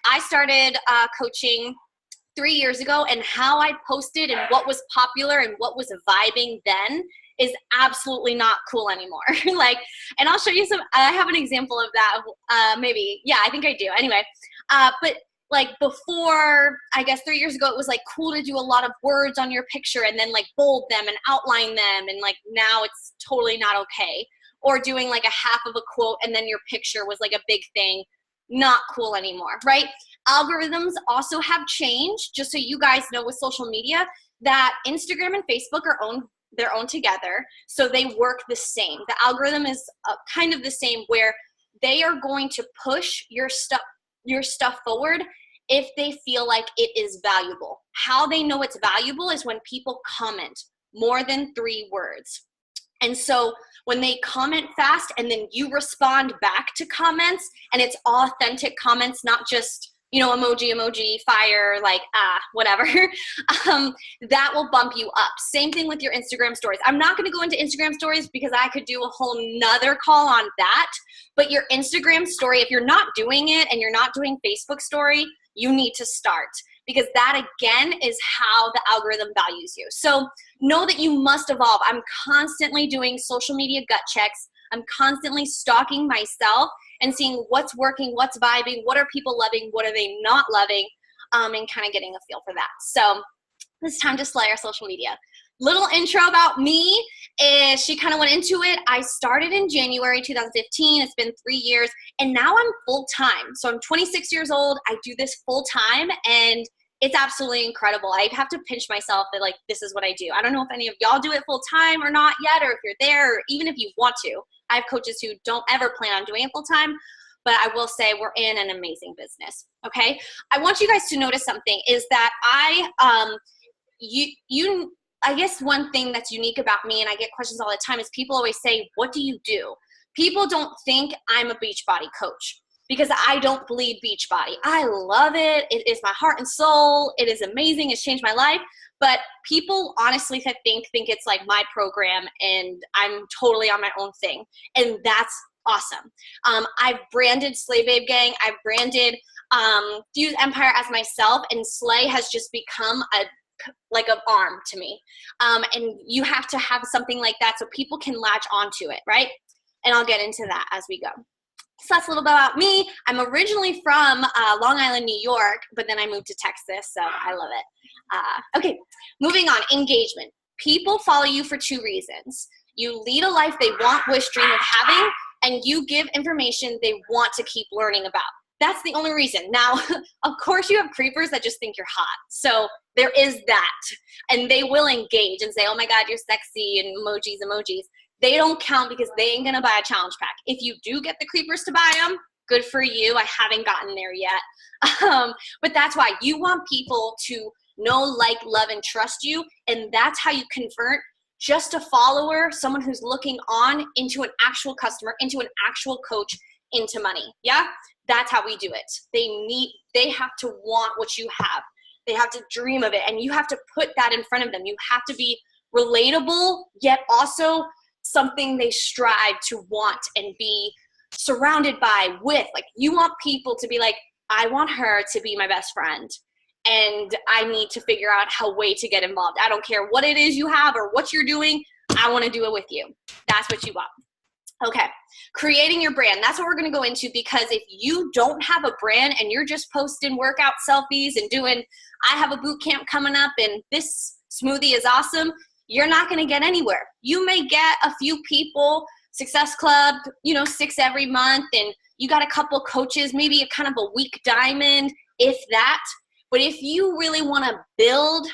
I started coaching 3 years ago, and how I posted and what was popular and what was vibing then is absolutely not cool anymore. Like, and I'll show you some, I have an example of that. Maybe, yeah, I think I do. Anyway, but like before, I guess 3 years ago, it was like cool to do a lot of words on your picture and then like bold them and outline them. And like now it's totally not okay. Or doing like a half of a quote and then your picture was like a big thing. Not cool anymore, right? Algorithms also have changed, just so you guys know with social media, that Instagram and Facebook are their own together, so they work the same. The algorithm is kind of the same, where they are going to push your stuff forward if they feel like it is valuable. How they know it's valuable is when people comment more than 3 words. And so when they comment fast and then you respond back to comments, and it's authentic comments, not just, emoji, fire, like, whatever, that will bump you up. Same thing with your Instagram stories. I'm not going to go into Instagram stories because I could do a whole nother call on that. But your Instagram story, if you're not doing it and you're not doing Facebook story, you need to start, because that again is how the algorithm values you. So know that you must evolve. I'm constantly doing social media gut checks. I'm constantly stalking myself and seeing what's working, what's vibing, what are people loving, what are they not loving, and kind of getting a feel for that. So it's time to slay our social media. Little intro about me is she kind of went into it. I started in January 2015. It's been 3 years, and now I'm full-time. So I'm 26 years old. I do this full-time, and it's absolutely incredible. I have to pinch myself that, like, this is what I do. I don't know if any of y'all do it full-time or not yet, or if you're there, or even if you want to. I have coaches who don't ever plan on doing it full-time, but I will say we're in an amazing business, okay? I want you guys to notice something is that I guess one thing that's unique about me, and I get questions all the time, is people always say, what do you do? People don't think I'm a Beachbody coach, because I don't bleed Beachbody. I love it. It is my heart and soul. It is amazing. It's changed my life. But people honestly think it's like my program and I'm totally on my own thing. And that's awesome. I've branded Slay Babe Gang. I've branded Fuse Empire as myself, and Slay has just become like an arm to me. And you have to have something like that so people can latch onto it, right? And I'll get into that as we go. So that's a little bit about me. I'm originally from Long Island, New York, but then I moved to Texas, so I love it. Okay, moving on, engagement. People follow you for 2 reasons. You lead a life they want, wish, dream of having, and you give information they want to keep learning about. That's the only reason. Now, of course, you have creepers that just think you're hot. So there is that. And they will engage and say, oh my God, you're sexy, and emojis. They don't count because they ain't gonna buy a challenge pack. If you do get the creepers to buy them, good for you. I haven't gotten there yet. But that's why you want people to know, like, love, and trust you. And that's how you convert just a follower, someone who's looking on, into an actual customer, into an actual coach, into money. Yeah, that's how we do it. They have to want what you have. They have to dream of it. And you have to put that in front of them. You have to be relatable, yet also something they strive to want and be surrounded by, with. Like, you want people to be like, I want her to be my best friend, and I need to figure out a way to get involved. I don't care what it is you have or what you're doing. I want to do it with you. That's what you want. Okay, creating your brand. That's what we're going to go into, because if you don't have a brand and you're just posting workout selfies and doing, I have a boot camp coming up and this smoothie is awesome, you're not going to get anywhere. You may get a few people, Success Club, 6 every month, and you got a couple coaches, maybe a kind of a weak diamond, if that. But if you really want to build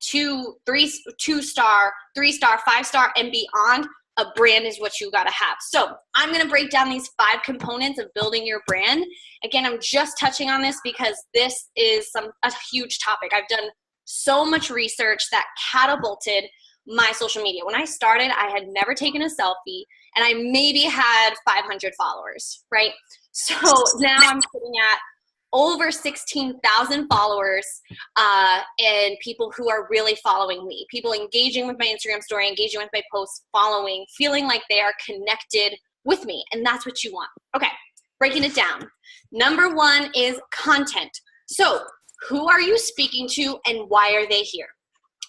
2-star, 3-star, 5-star, and beyond, a brand is what you got to have. So I'm going to break down these 5 components of building your brand. Again, I'm just touching on this because this is a huge topic. I've done so much research that catapulted my social media. When I started, I had never taken a selfie, and I maybe had 500 followers, right? So now I'm sitting at over 16,000 followers, and people who are really following me, people engaging with my Instagram story, engaging with my posts, following, feeling like they are connected with me. And that's what you want. Okay, breaking it down. Number one is content. So who are you speaking to and why are they here?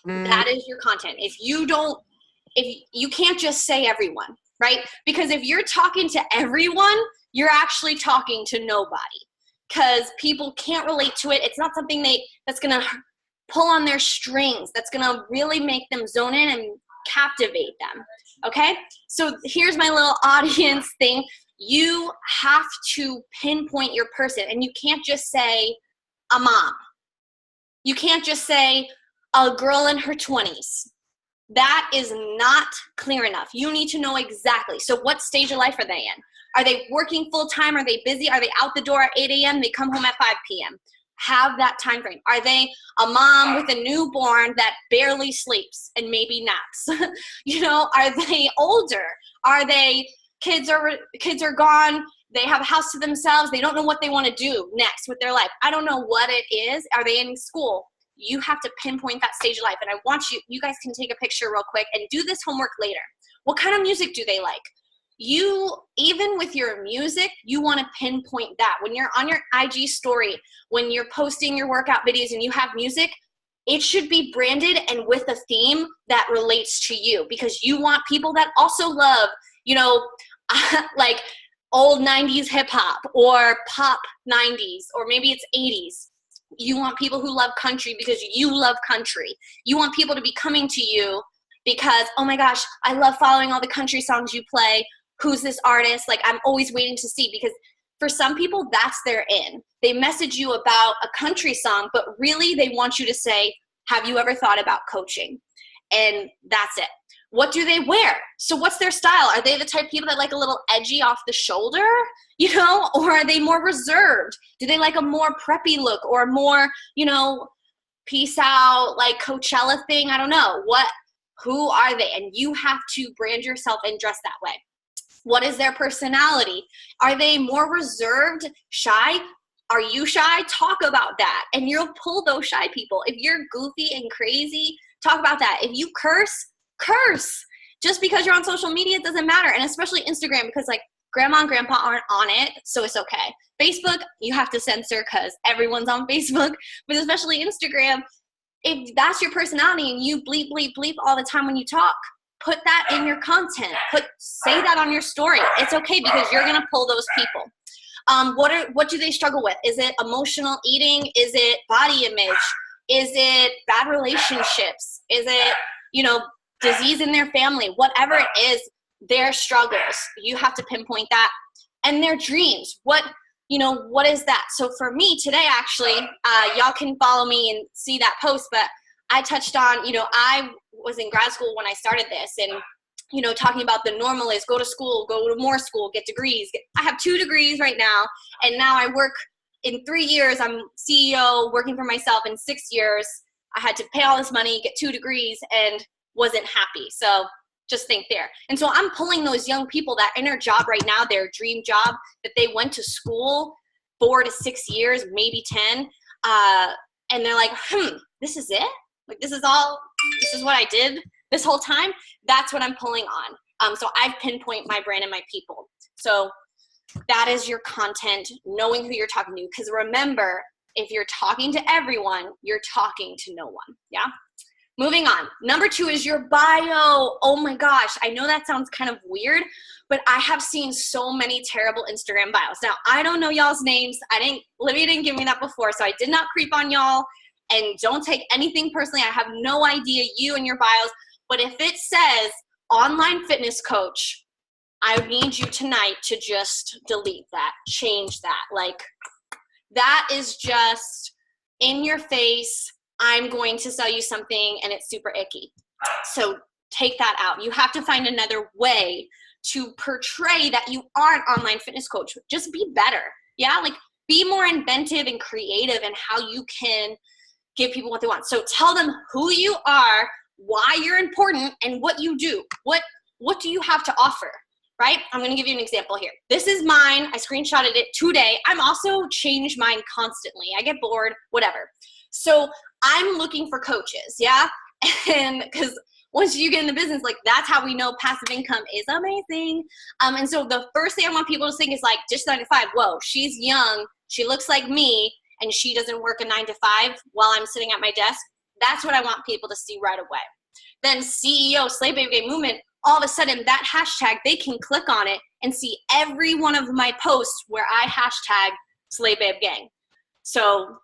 That is your content. If you can't just say everyone, right? Because if you're talking to everyone, you're actually talking to nobody, because people can't relate to it. It's not something that's going to pull on their strings, that's going to really make them zone in and captivate them. Okay? So here's my little audience thing. You have to pinpoint your person, and you can't just say a mom. You can't just say a girl in her 20s. That is not clear enough. You need to know exactly. So what stage of life are they in? Are they working full time? Are they busy? Are they out the door at 8 a.m.? They come home at 5 p.m. Have that time frame. Are they a mom with a newborn that barely sleeps and maybe naps? Are they older? Are they kids are gone? They have a house to themselves. They don't know what they want to do next with their life. I don't know what it is. Are they in school? You have to pinpoint that stage of life. And I want you guys can take a picture real quick and do this homework later. What kind of music do they like? Even with your music, you want to pinpoint that. When you're on your IG story, when you're posting your workout videos and you have music, it should be branded and with a theme that relates to you, because you want people that also love, like old 90s hip hop or pop 90s, or maybe it's 80s. You want people who love country because you love country. You want people to be coming to you because, oh my gosh, I love following all the country songs you play. Who's this artist? Like, I'm always waiting to see, because for some people, that's their in. They message you about a country song, but really they want you to say, have you ever thought about coaching? And that's it. What do they wear? So what's their style? Are they the type of people that like a little edgy off the shoulder, or are they more reserved? Do they like a more preppy look, or more, peace out, like Coachella thing? I don't know. Who are they? And you have to brand yourself and dress that way. What is their personality? Are they more reserved, shy? Are you shy? Talk about that. And you'll pull those shy people. If you're goofy and crazy, talk about that. If you curse. Just because you're on social media, it doesn't matter. And especially Instagram, because like grandma and grandpa aren't on it, so it's okay. Facebook, you have to censor because everyone's on Facebook, but especially Instagram, if that's your personality and you bleep, bleep, bleep all the time when you talk, put that in your content. Say that on your story. It's okay, because you're gonna pull those people. What do they struggle with? Is it emotional eating? Is it body image? Is it bad relationships? Is it, disease in their family? Whatever it is, their struggles, you have to pinpoint that. And their dreams. What is that? So for me today, actually, y'all can follow me and see that post, but I touched on, I was in grad school when I started this, and, talking about the normal is go to school, go to more school, get degrees. I have 2 degrees right now, and now I work in 3 years. I'm CEO working for myself. In 6 years, I had to pay all this money, get 2 degrees, and wasn't happy. So just think there. And so I'm pulling those young people that in their job right now, their dream job, that they went to school 4 to 6 years, maybe 10, and they're like, this is it? Like, this is what I did this whole time? That's what I'm pulling on. So I've pinpointed my brand and my people. So that is your content, knowing who you're talking to. Because remember, if you're talking to everyone, you're talking to no one. Yeah? Moving on. Number 2 is your bio. Oh my gosh. I know that sounds kind of weird, but I have seen so many terrible Instagram bios. Now, I don't know y'all's names. Livia didn't give me that before, so I did not creep on y'all. And don't take anything personally. I have no idea you and your bios. But if it says online fitness coach, I need you tonight to just delete that, change that. Like, that is just in your face. I'm going to sell you something and it's super icky. So take that out. You have to find another way to portray that you are an online fitness coach. Just be better. Yeah. Like, be more inventive and creative in how you can give people what they want. So tell them who you are, why you're important, and what you do. What do you have to offer? Right? I'm going to give you an example here. This is mine. I screenshotted it today. I'm also change mine constantly. I get bored, whatever. So I'm looking for coaches. Yeah. And because once you get in the business, like that's how we know passive income is amazing. And so the first thing I want people to think is like, just 9 to 5, whoa, she's young, she looks like me, and she doesn't work a 9 to 5 while I'm sitting at my desk. That's what I want people to see right away. Then CEO, Slay Babe Gang Movement, all of a sudden that hashtag, they can click on it and see every one of my posts where I hashtag Slay Babe Gang. So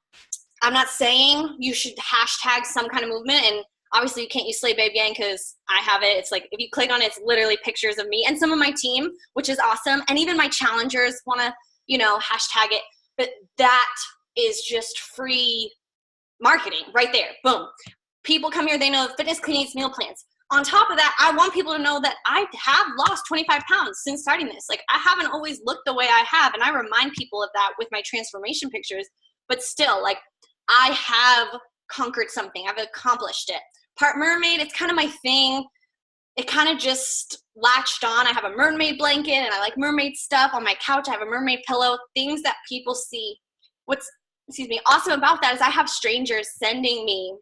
I'm not saying you should hashtag some kind of movement, and obviously you can't use Slay Babe Gang because I have it. It's like, if you click on it, it's literally pictures of me and some of my team, which is awesome. And even my challengers want to, you know, hashtag it. But that is just free marketing right there. Boom. People come here, they know fitness clinics, meal plans. On top of that, I want people to know that I have lost 25 pounds since starting this. Like, I haven't always looked the way I have, and I remind people of that with my transformation pictures. But still, like, I have conquered something. I've accomplished it. Part mermaid, it's kind of my thing. It kind of just latched on. I have a mermaid blanket, and I like mermaid stuff. On my couch, I have a mermaid pillow, things that people see. What's, awesome about that is I have strangers sending me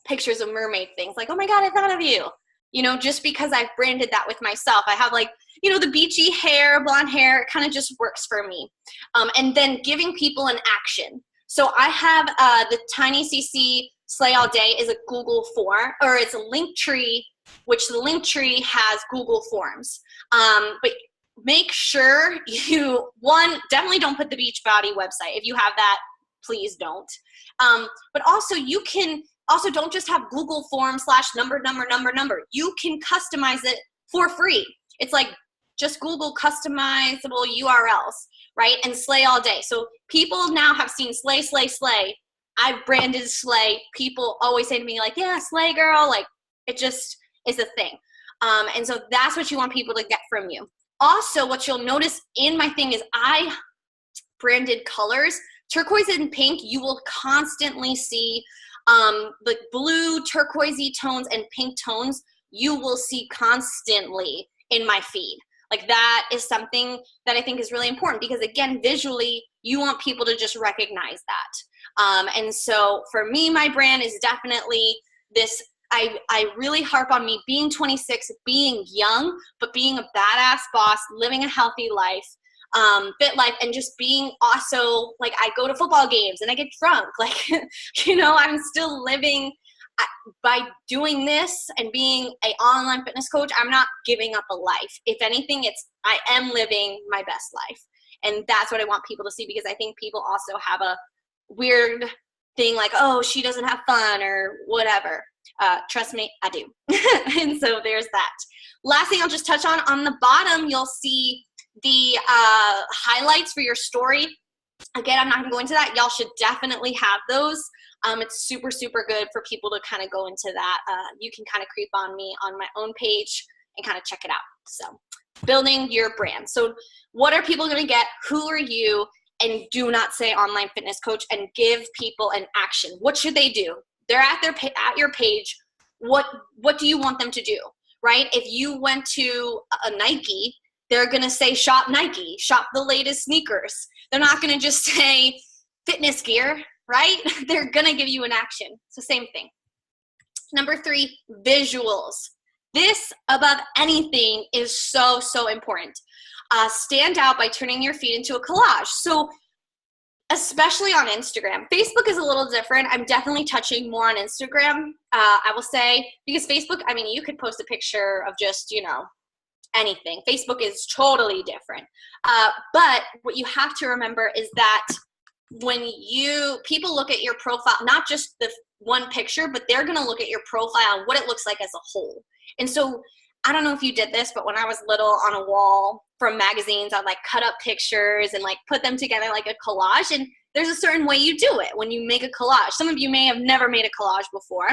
pictures of mermaid things. Like, oh my God, I thought of you. You know, just because I've branded that with myself. I have, like, you know, the beachy hair, blonde hair, it kind of just works for me. And then giving people an action. So I have the Tiny CC Slay All Day is a Google form, or it's a link tree, which the link tree has Google Forms. But make sure you, one, definitely don't put the Beachbody website. If you have that, please don't. But also you can, also don't just have Google Form / number. You can customize it for free. It's like just Google customizable URLs, right? And Slay All Day. So people now have seen Slay, Slay, Slay. I've branded Slay. People always say to me like, yeah, Slay girl. Like, it just is a thing. And so that's what you want people to get from you. Also, what you'll notice in my thing is I branded colors. Turquoise and pink, you will constantly see the blue, turquoisey tones and pink tones, you will see constantly in my feed. Like, that is something that I think is really important because, again, visually, you want people to just recognize that. And so for me, my brand is definitely this. I really harp on me being 26, being young, but being a badass boss, living a healthy life, fit life, and just being also, like, I go to football games and I get drunk. Like, you know, I'm still living by doing this and being an online fitness coach. I'm not giving up a life. If anything, I am living my best life. And that's what I want people to see, because I think people also have a weird thing like, oh, she doesn't have fun or whatever. Trust me, I do. And so there's that. Last thing I'll just touch on the bottom, you'll see the highlights for your story. Again, I'm not going to go into that. Y'all should definitely have those. It's super, super good for people to kind of go into that. You can kind of creep on me on my own page and kind of check it out. So building your brand. So what are people going to get? Who are you? And do not say online fitness coach, and give people an action. What should they do? They're at your page. What do you want them to do, right? If you went to a Nike, they're going to say shop Nike, shop the latest sneakers. They're not going to just say fitness gear, right? They're going to give you an action. So same thing. Number 3, visuals. This, above anything, is so, so important. Stand out by turning your feed into a collage. So especially on Instagram. Facebook is a little different. I'm definitely touching more on Instagram, I will say, because Facebook, I mean, you could post a picture of just, you know, anything. Facebook is totally different. But what you have to remember is that when people look at your profile, not just the one picture, but they're going to look at your profile and what it looks like as a whole. And so I don't know if you did this, but when I was little, on a wall from magazines, I'd like cut up pictures and like put them together like a collage. And there's a certain way you do it when you make a collage. Some of you may have never made a collage before,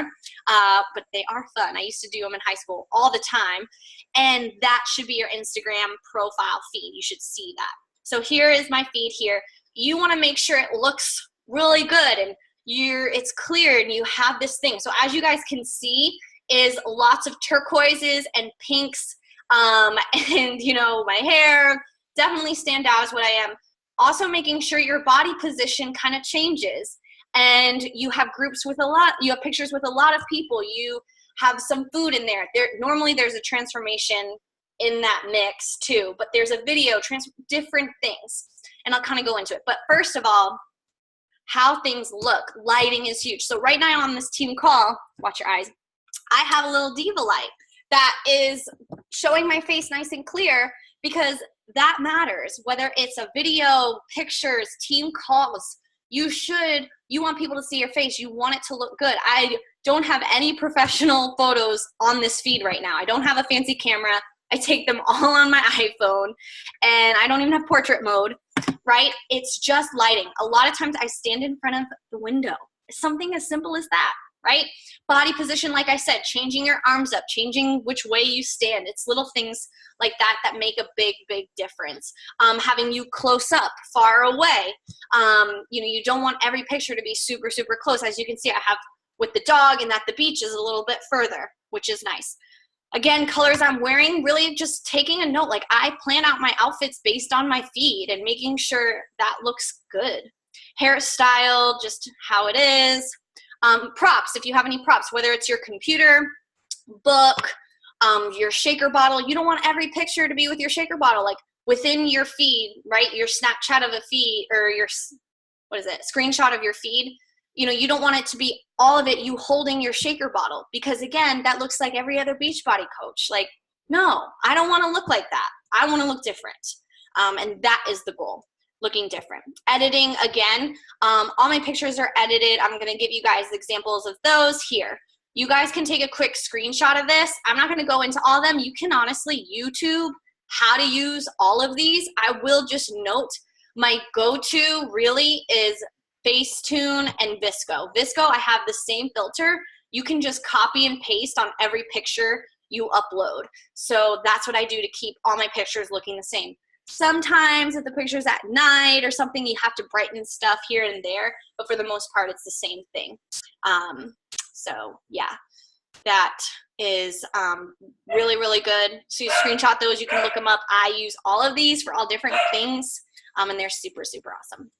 but they are fun. I used to do them in high school all the time. And that should be your Instagram profile feed. You should see that. So here is my feed here. You want to make sure it looks really good and it's clear and you have this thing. So as you guys can see, is lots of turquoises and pinks, and you know, my hair definitely stand out as what I am. Also making sure your body position kind of changes, and you have groups with you have pictures with a lot of people. You have some food in there. Normally there's a transformation in that mix too, but there's a video, different things. And I'll kind of go into it. But first of all, how things look. Lighting is huge. So right now on this team call, watch your eyes, I have a little diva light that is showing my face nice and clear, because that matters. Whether it's a video, pictures, team calls, you want people to see your face. You want it to look good. I don't have any professional photos on this feed right now. I don't have a fancy camera. I take them all on my iPhone, and I don't even have portrait mode, right? It's just lighting. A lot of times I stand in front of the window. Something as simple as that, right? Body position, like I said, changing your arms up, changing which way you stand. It's little things like that that make a big, big difference. Having you close up, far away. You don't want every picture to be super, super close. As you can see, I have with the dog, and at the beach is a little bit further, which is nice. Again, colors I'm wearing, really just taking a note. Like, I plan out my outfits based on my feed and making sure that looks good. Hairstyle, just how it is. Props, if you have any props, whether it's your computer, book, your shaker bottle. You don't want every picture to be with your shaker bottle. Like, within your feed, right, your Snapchat of a feed, or your, screenshot of your feed. You don't want it to be all of it you holding your shaker bottle, because again, that looks like every other Beachbody coach. Like, no, I don't want to look like that. I want to look different. And that is the goal, looking different. Editing, again, all my pictures are edited. I'm going to give you guys examples of those here. You guys can take a quick screenshot of this. I'm not going to go into all of them. You can honestly YouTube how to use all of these. I will just note my go-to really is Facetune and Visco. Visco, I have the same filter. You can just copy and paste on every picture you upload. So that's what I do to keep all my pictures looking the same. Sometimes if the picture's at night or something, you have to brighten stuff here and there, but for the most part, it's the same thing. So yeah, that is really, really good. So you screenshot those, you can look them up. I use all of these for all different things, and they're super, super awesome.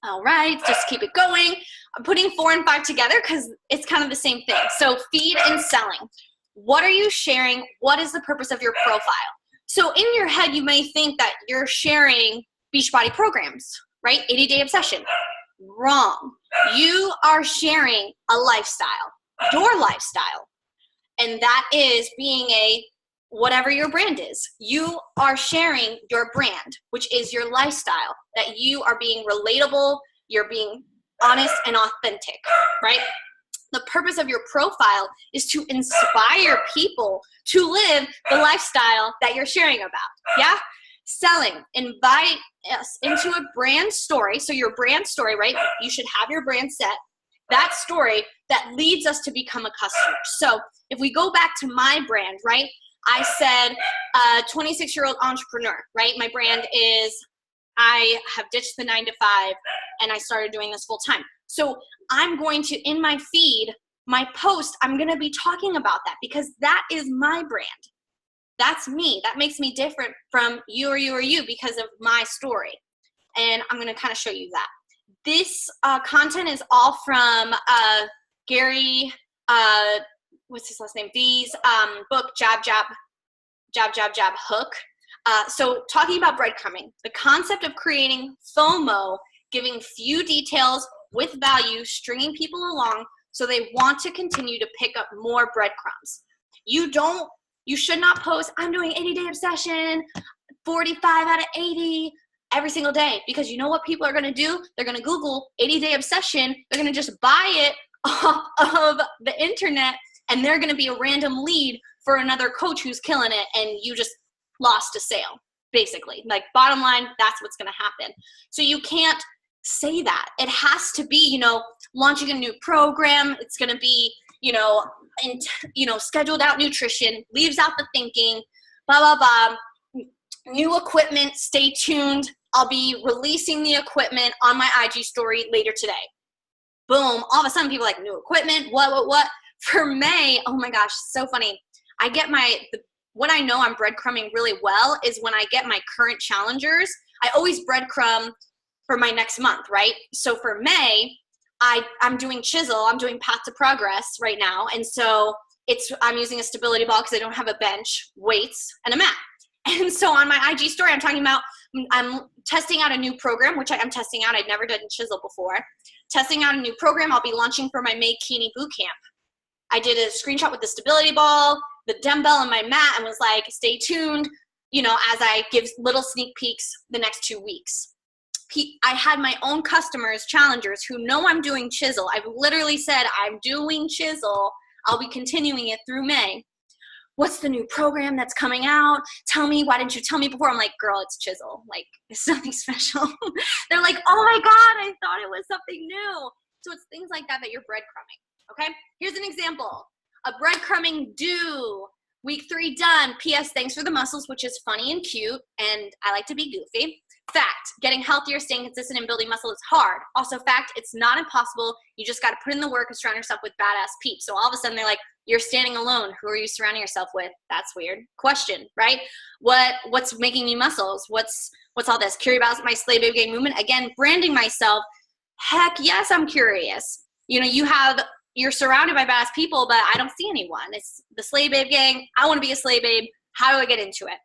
All right, just keep it going. I'm putting 4 and 5 together because it's kind of the same thing. So feed and selling. What are you sharing? What is the purpose of your profile? So in your head, you may think that you're sharing Beachbody programs, right? 80-day obsession. Wrong. You are sharing a lifestyle, your lifestyle. And that is being whatever your brand is. You are sharing your brand, which is your lifestyle, that you are being relatable, you're being honest and authentic, right? The purpose of your profile is to inspire people to live the lifestyle that you're sharing about, yeah? Selling, invite us into a brand story. So your brand story, right? You should have your brand set. That story that leads us to become a customer. So if we go back to my brand, right? I said 26-year-old entrepreneur, right? My brand is, I have ditched the 9 to 5 and I started doing this full time. So I'm going to, in my feed, my post, I'm going to be talking about that because that is my brand. That's me. That makes me different from you or you or you because of my story. And I'm going to kind of show you that. This content is all from Gary, what's his last name? V's book, Jab, Hook. So talking about breadcrumbing, the concept of creating FOMO, giving few details with value, stringing people along so they want to continue to pick up more breadcrumbs. You should not post, I'm doing 80-day obsession, 45 out of 80 every single day, because you know what people are going to do? They're going to Google 80-day obsession. They're going to just buy it off of the internet, and they're going to be a random lead for another coach who's killing it, and you just lost a sale, basically. Like, bottom line, that's what's going to happen. So you can't say that. It has to be, launching a new program. It's going to be, scheduled out nutrition, leaves out the thinking, blah, blah, blah. New equipment, stay tuned. I'll be releasing the equipment on my IG story later today. Boom. All of a sudden, people are like, new equipment, what? For May, oh my gosh, so funny. I get what I know I'm breadcrumbing really well is when I get my current challengers, I always breadcrumb for my next month, right? So for May, I'm doing Chisel, I'm doing Path to Progress right now. And so I'm using a stability ball because I don't have a bench, weights, and a mat. And so on my IG story, I'm talking about, I'm testing out a new program, which I'm testing out. I'd never done chisel before. Testing out a new program I'll be launching for my May Keeney boot camp. I did a screenshot with the stability ball, the dumbbell, and my mat, and was like, stay tuned, you know, as I give little sneak peeks the next 2 weeks. I had my own customers, challengers, who know I'm doing chisel. I've literally said, I'm doing chisel. I'll be continuing it through May. What's the new program that's coming out? Tell me, why didn't you tell me before? I'm like, girl, it's chisel. Like, it's nothing special. They're like, oh my God, I thought it was something new. So it's things like that you're breadcrumbing, okay? Here's an example. A breadcrumbing do. Week 3 done. P.S. Thanks for the muscles, which is funny and cute, and I like to be goofy. Fact, getting healthier, staying consistent, and building muscle is hard. Also fact, it's not impossible. You just got to put in the work and surround yourself with badass peeps. So all of a sudden they're like, you're standing alone. Who are you surrounding yourself with? That's weird. Question, right? What's making you muscles? What's all this? Curious about my Slay Babe Gang movement? Again, branding myself. Heck yes, I'm curious. You know, you're surrounded by badass people, but I don't see anyone. It's the Slay Babe Gang. I want to be a Slay Babe. How do I get into it?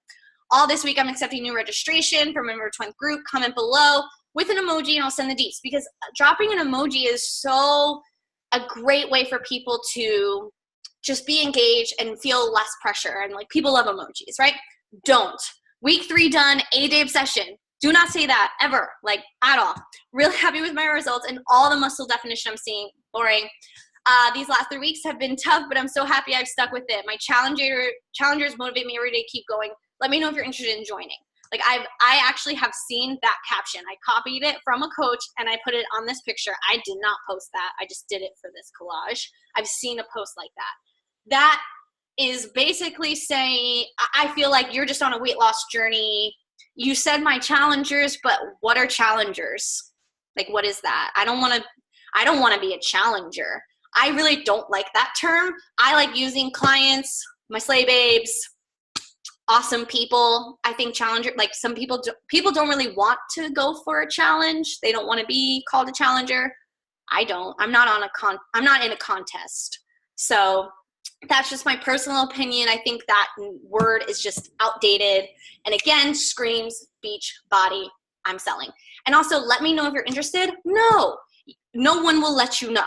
All this week, I'm accepting new registration for member 20th group. Comment below with an emoji, and I'll send the deets, because dropping an emoji is so a great way for people to just be engaged and feel less pressure. And like, people love emojis, right? Don't. Week 3 done, 80-day obsession. Do not say that ever, like at all. Really happy with my results and all the muscle definition I'm seeing. Boring. These last 3 weeks have been tough, but I'm so happy I've stuck with it. My challengers motivate me every day to keep going. Let me know if you're interested in joining. Like, I actually have seen that caption. I copied it from a coach and I put it on this picture. I did not post that. I just did it for this collage. I've seen a post like that. That is basically saying, I feel like you're just on a weight loss journey. You said my challengers, but what are challengers? Like, what is that? I don't want to be a challenger. I really don't like that term. I like using clients, my Slay Babes, awesome people. I think challenger, like, some people don't really want to go for a challenge. They don't want to be called a challenger. I don't. I'm not in a contest. So that's just my personal opinion. I think that word is just outdated. And again, screams beach body. I'm selling. And also, let me know if you're interested. No one will let you know.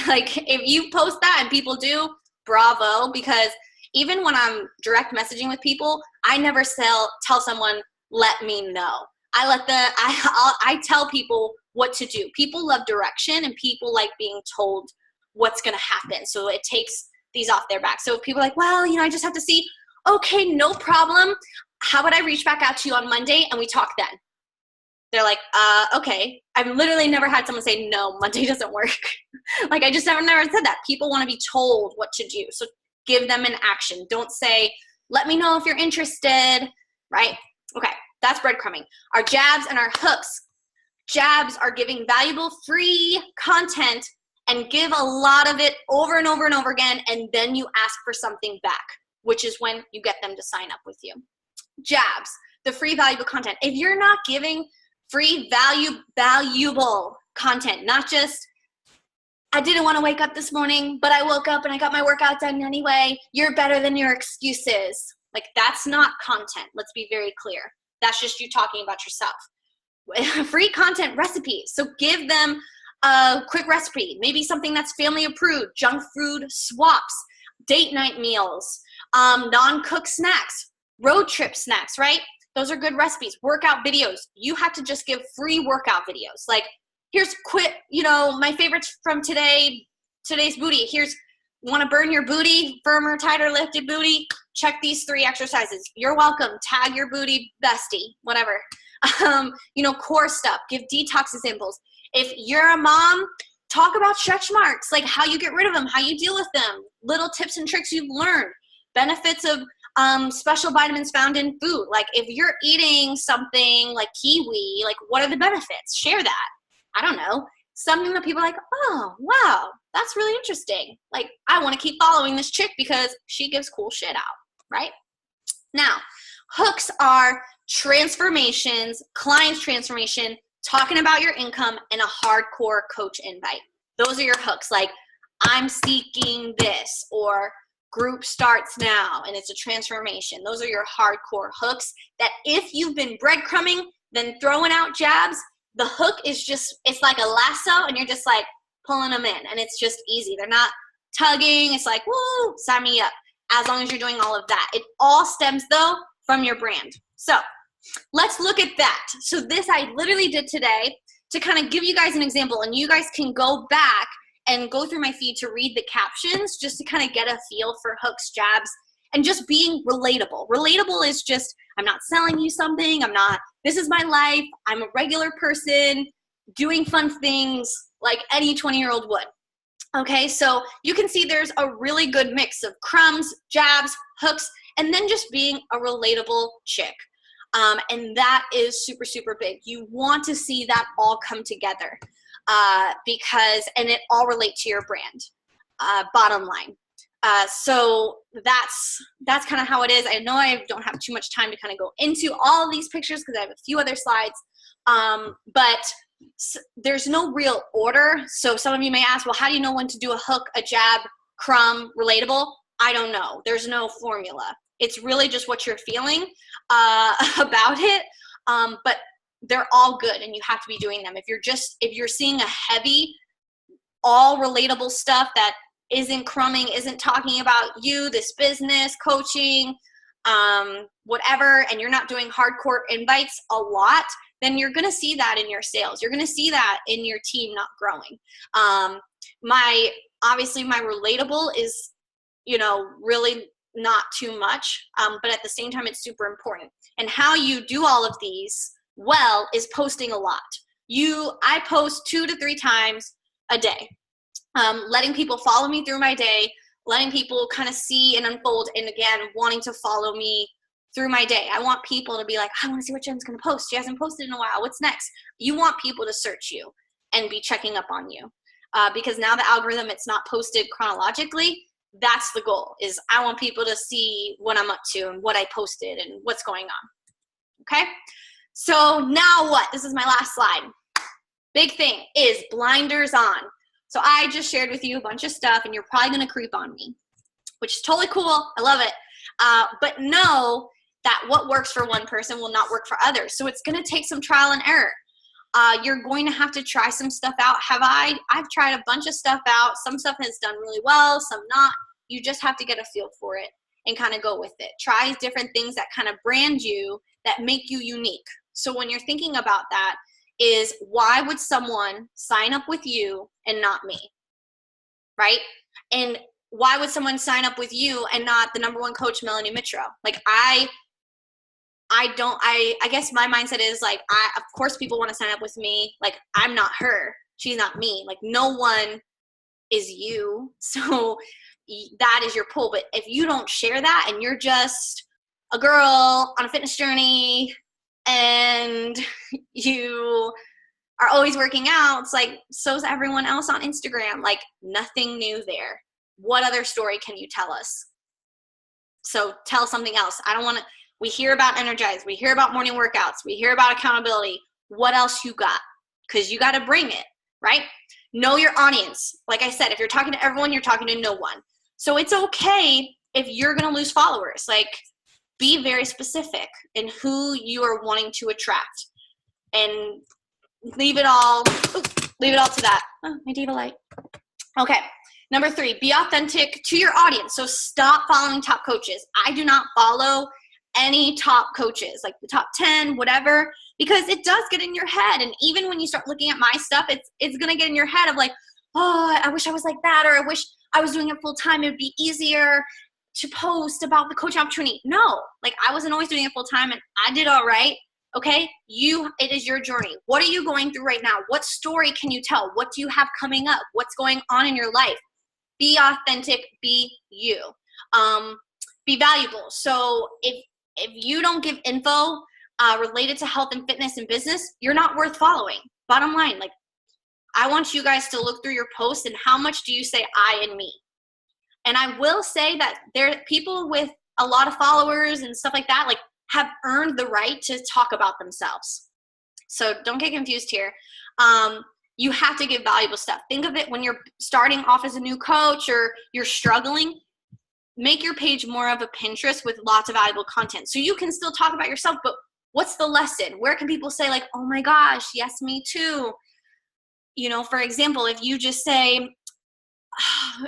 Like, if you post that and people do, bravo, because even when I'm direct messaging with people, I never tell someone, let me know. I tell people what to do. People love direction, and people like being told what's going to happen. So it takes these off their back. So if people are like, well, you know, I just have to see, okay, no problem. How about I reach back out to you on Monday and we talk then? They're like, okay. I've literally never had someone say, no, Monday doesn't work. Like, I just never said that. People want to be told what to do. So give them an action. Don't say, let me know if you're interested, right? Okay, that's breadcrumbing. Our jabs and our hooks. Jabs are giving valuable free content and give a lot of it over and over and over again, and then you ask for something back, which is when you get them to sign up with you. Jabs, the free valuable content. If you're not giving free valuable content, not just, I didn't want to wake up this morning, but I woke up and I got my workout done anyway, you're better than your excuses. Like, that's not content. Let's be very clear. That's just you talking about yourself. Free content recipes. So give them a quick recipe, maybe something that's family approved, junk food swaps, date night meals, non-cooked snacks, road trip snacks, right? Those are good recipes. Workout videos. You have to just give free workout videos. Like, here's my favorites from today's booty. Here's, want to burn your booty, firmer, tighter, lifted booty? Check these 3 exercises. You're welcome. Tag your booty bestie, whatever. Core stuff. Give detox examples. If you're a mom, talk about stretch marks, like how you get rid of them, how you deal with them, little tips and tricks you've learned, benefits of special vitamins found in food. Like, if you're eating something like kiwi, like, what are the benefits? Share that. I don't know. Something that people are like, oh, wow, that's really interesting. Like, I want to keep following this chick because she gives cool shit out, right? Now, hooks are transformations, clients transformation, talking about your income, and a hardcore coach invite. Those are your hooks. Like, I'm seeking this, or group starts now, and it's a transformation. Those are your hardcore hooks that if you've been breadcrumbing, then throwing out jabs, the hook is just, it's like a lasso, and you're just like pulling them in, and it's just easy. They're not tugging. It's like, woo, sign me up, as long as you're doing all of that. It all stems, though, from your brand. So let's look at that. So this I literally did today to kind of give you guys an example, and you guys can go back and go through my feed to read the captions just to kind of get a feel for hooks, jabs, and just being relatable. Relatable is just, I'm not selling you something. This is my life. I'm a regular person doing fun things like any 20-year-old would. Okay, so you can see there's a really good mix of crumbs, jabs, hooks, and then just being a relatable chick. And that is super, super big. You want to see that all come together and it all relate to your brand, bottom line. So that's kind of how it is. I know I don't have too much time to kind of go into all of these pictures because I have a few other slides, but there's no real order. So some of you may ask, well, how do you know when to do a hook, a jab, crumb, relatable? I don't know. There's no formula. It's really just what you're feeling about it, but they're all good, and you have to be doing them. If you're seeing a heavy, all relatable stuff that isn't crumbing, isn't talking about you, this business, coaching, whatever, and you're not doing hardcore invites a lot, then you're going to see that in your sales. You're going to see that in your team not growing. Obviously my relatable is, really not too much, but at the same time, it's super important. And how you do all of these well is posting a lot. I post 2 to 3 times a day, letting people follow me through my day, letting people kind of see and unfold, and again, wanting to follow me through my day. I want people to be like, I want to see what Jen's going to post. She hasn't posted in a while. What's next? You want people to search you and be checking up on you, because now the algorithm, it's not posted chronologically. That's the goal, is I want people to see what I'm up to and what I posted and what's going on. Okay? So now what? This is my last slide. Big thing is blinders on. So I just shared with you a bunch of stuff, and you're probably going to creep on me, which is totally cool. I love it. But know that what works for one person will not work for others. So it's going to take some trial and error. You're going to have to try some stuff out. I've tried a bunch of stuff out. Some stuff has done really well, some not. You just have to get a feel for it and kind of go with it. Try different things that kind of brand you, that make you unique. So when you're thinking about that, is why would someone sign up with you and not me, right? And why would someone sign up with you and not the #1 coach, Melanie Mitro? Like I guess my mindset is like, of course people want to sign up with me. Like I'm not her. She's not me. Like no one is you. So that is your pull. But if you don't share that and you're just a girl on a fitness journey and you are always working out, it's like, so's everyone else on Instagram. Like nothing new there. What other story can you tell us? So tell something else. We hear about Energize. We hear about morning workouts. We hear about accountability. What else you got? Because you got to bring it, right? Know your audience. Like I said, if you're talking to everyone, you're talking to no one. So it's okay if you're going to lose followers. Like be very specific in who you are wanting to attract, and leave it all to that. Oh, my diva light. Okay. Number 3, be authentic to your audience. So stop following top coaches. I do not follow any top coaches, like the top 10, whatever, because it does get in your head. And even when you start looking at my stuff, it's going to get in your head of like, oh, I wish I was like that, or I wish I was doing it full time. It'd be easier to post about the coaching opportunity. No, like I wasn't always doing it full time, and I did all right. Okay. It is your journey. What are you going through right now? What story can you tell? What do you have coming up? What's going on in your life? Be authentic, be you, be valuable. So if you don't give info related to health and fitness and business, you're not worth following. Bottom line, like I want you guys to look through your posts and how much do you say I and me? And I will say that there are people with a lot of followers and stuff like that, like have earned the right to talk about themselves. So don't get confused here. You have to give valuable stuff. Think of it when you're starting off as a new coach or you're struggling. make your page more of a Pinterest with lots of valuable content. So you can still talk about yourself, but what's the lesson? Where can people say like, oh my gosh, yes, me too. You know, for example, if you just say,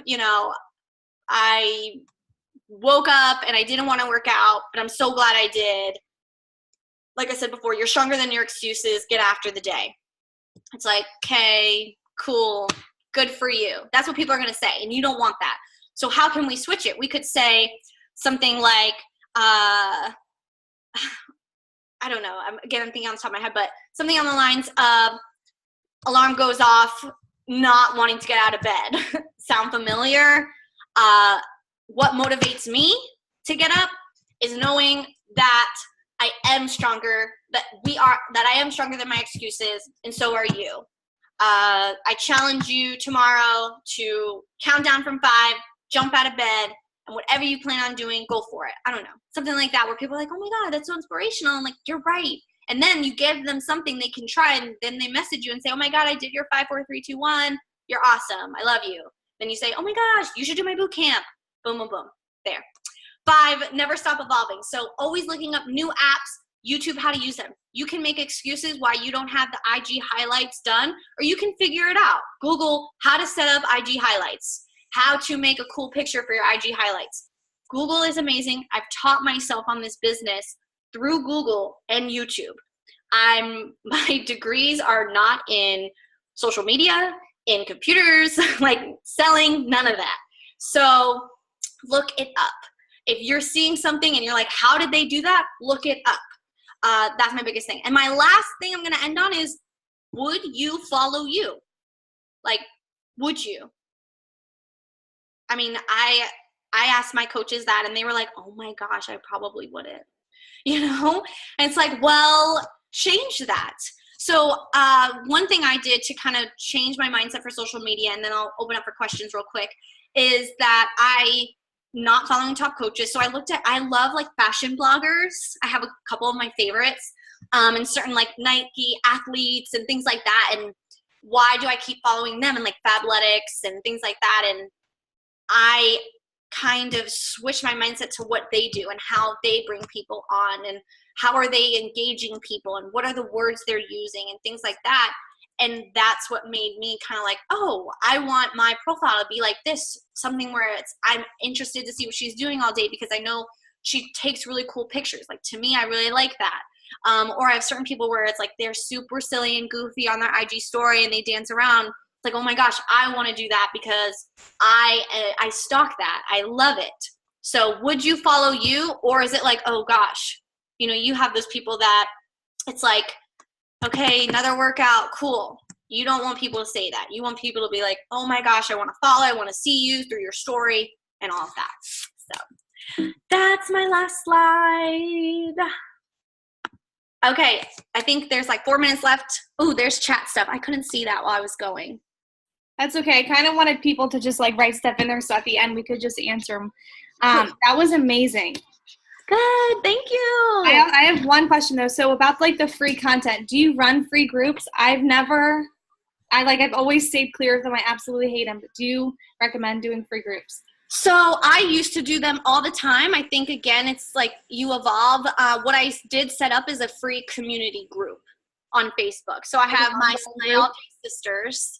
you know, I woke up and I didn't want to work out, but I'm so glad I did. Like I said before, you're stronger than your excuses. Get after the day. It's like, okay, cool, good for you. That's what people are going to say, and you don't want that. So how can we switch it? We could say something like, I don't know. I'm thinking on the top of my head, but something on the lines of alarm goes off, not wanting to get out of bed. Sound familiar? What motivates me to get up is knowing that I am stronger, that I am stronger than my excuses, and so are you. I challenge you tomorrow to count down from 5, jump out of bed, and whatever you plan on doing, go for it. I don't know. Something like that where people are like, oh my God, that's so inspirational. I'm like, you're right. And then you give them something they can try, and then they message you and say, oh my God, I did your 5, 4, 3, 2, 1. You're awesome. I love you. Then you say, oh my gosh, you should do my boot camp. Boom, boom, boom. There. 5, never stop evolving. So always looking up new apps, YouTube, how to use them. You can make excuses why you don't have the IG highlights done, or you can figure it out. Google how to set up IG highlights, how to make a cool picture for your IG highlights. Google is amazing. I've taught myself on this business through Google and YouTube. My degrees are not in social media, in computers, like selling, none of that. So look it up. If you're seeing something and you're like, how did they do that? Look it up. That's my biggest thing. And my last thing I'm going to end on is, would you follow you? Like, would you? I mean, I asked my coaches that, and they were like, oh my gosh, I probably wouldn't. You know? And it's like, well, change that. So one thing I did to kind of change my mindset for social media, and then I'll open up for questions real quick, is that not following top coaches. So I love like fashion bloggers. I have a couple of my favorites, and certain like Nike athletes and things like that. And why do I keep following them, and like Fabletics and things like that? And I kind of switch my mindset to what they do and how they bring people on, and how are they engaging people, and what are the words they're using and things like that. And that's what made me kind of like, oh, I want my profile to be like this, something where I'm interested to see what she's doing all day because I know she takes really cool pictures. Like, to me, I really like that. Or I have certain people where it's like they're super silly and goofy on their IG story and they dance around. It's like, oh my gosh, I want to do that because I stalk that. I love it. So would you follow you? Or is it like, oh gosh, you know, you have those people that it's like, okay, another workout, cool. You don't want people to say that. You want people to be like, oh my gosh, I want to follow. I want to see you through your story and all of that. So that's my last slide. Okay, I think there's like 4 minutes left. Ooh, there's chat stuff. I couldn't see that while I was going. That's okay. I kind of wanted people to just like write stuff in there so at the end we could just answer them. That was amazing. Good, thank you. I have one question though. So about like the free content, do you run free groups? I've always stayed clear of them. I absolutely hate them. But do you recommend doing free groups? So I used to do them all the time. I think, again, it's like you evolve. What I did set up is a free community group on Facebook. So I have my Smile Sisters,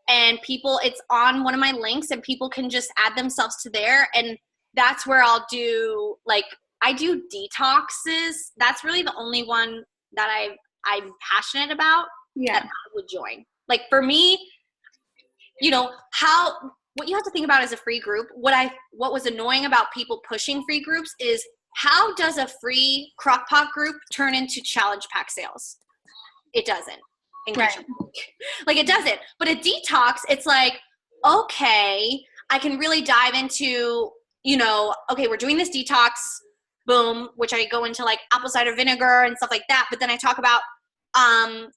and it's on one of my links, and people can just add themselves to there. And that's where I'll do, like, I do detoxes. That's really the only one that I'm passionate about that I would join. Like, for me, you know, what you have to think about as a free group, what was annoying about people pushing free groups is, how does a free crock pot group turn into challenge pack sales? It doesn't. Right. Like, it doesn't. But a detox, it's like, okay, I can really dive into, you know, okay, we're doing this detox, boom, which I go into like apple cider vinegar and stuff like that. But then I talk about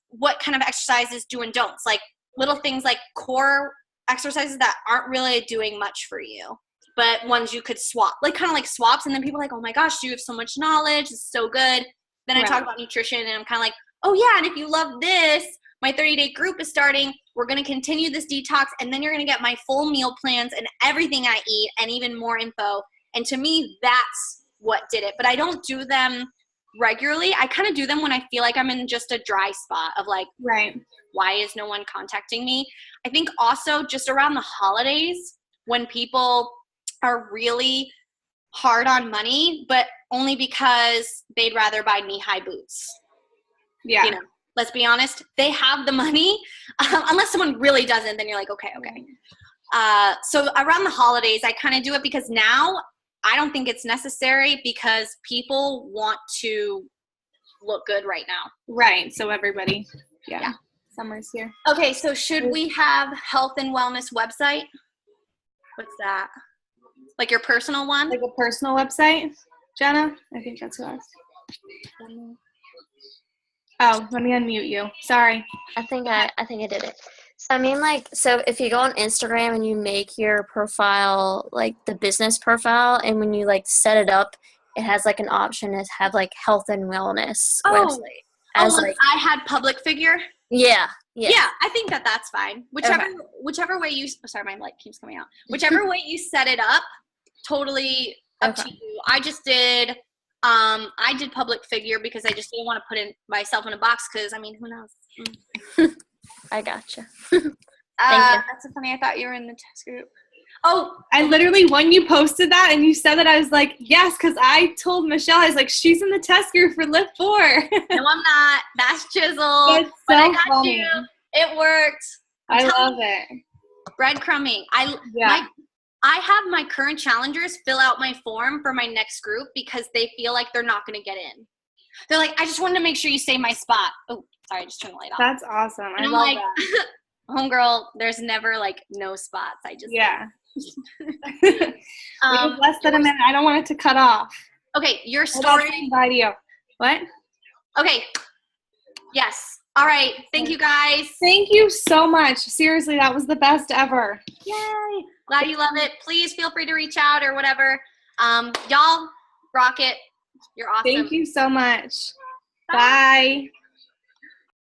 what kind of exercises do and don'ts, like little things like core exercises that aren't really doing much for you, but ones you could swap, like kind of like swaps. And then people are like, oh my gosh, you have so much knowledge. It's so good. Then I talk about nutrition, and I'm kind of like, oh yeah, and if you love this, my 30-day group is starting. We're going to continue this detox, and then you're going to get my full meal plans and everything I eat and even more info. And to me, that's what did it. But I don't do them regularly. I kind of do them when I feel like I'm in just a dry spot of like, Right. why is no one contacting me? I think also just around the holidays when people are really hard on money, but only because they'd rather buy knee-high boots. Yeah. You know, let's be honest, they have the money. Unless someone really doesn't, then you're like, okay. So around the holidays, I kind of do it because now I don't think it's necessary because people want to look good right now. Right. So everybody, yeah. Summer's here. Okay, so should we have health and wellness website? What's that? Like your personal one? Like a personal website, Jenna? I think that's who asked. Oh, let me unmute you. Sorry. I think I did it. So I mean, like, so if you go on Instagram and you make your profile like the business profile, and when you like set it up, it has like an option to have like health and wellness website. As like I had public figure. Yeah. Yeah, I think that's fine. Whichever way you. Sorry, my light keeps coming out. Whichever way you set it up, totally up to you. I just did. I did public figure because I just didn't want to put myself in a box because I mean, who knows? I gotcha. Thank you. That's so funny. I thought you were in the test group. Oh, I literally, when you posted that and you said that, I was like, yes, because I told Michelle, I was like, she's in the test group for Lift 4. No, I'm not. That's Chisel. It's so but I got funny. you. It worked. I love it. Breadcrumbing. I have my current challengers fill out my form for my next group because they feel like they're not going to get in. They're like, I just wanted to make sure you save my spot. Oh, sorry, I just turned the light off. That's awesome. And I'm like, homegirl, there's never like no spots. I just we have less than a minute. I don't want it to cut off. Okay, your story. Video. What? Okay. Yes. All right. Thank you guys. Thank you so much. Seriously, that was the best ever. Yay. Glad you love it. Please feel free to reach out or whatever. Y'all rock it. You're awesome. Thank you so much. Bye.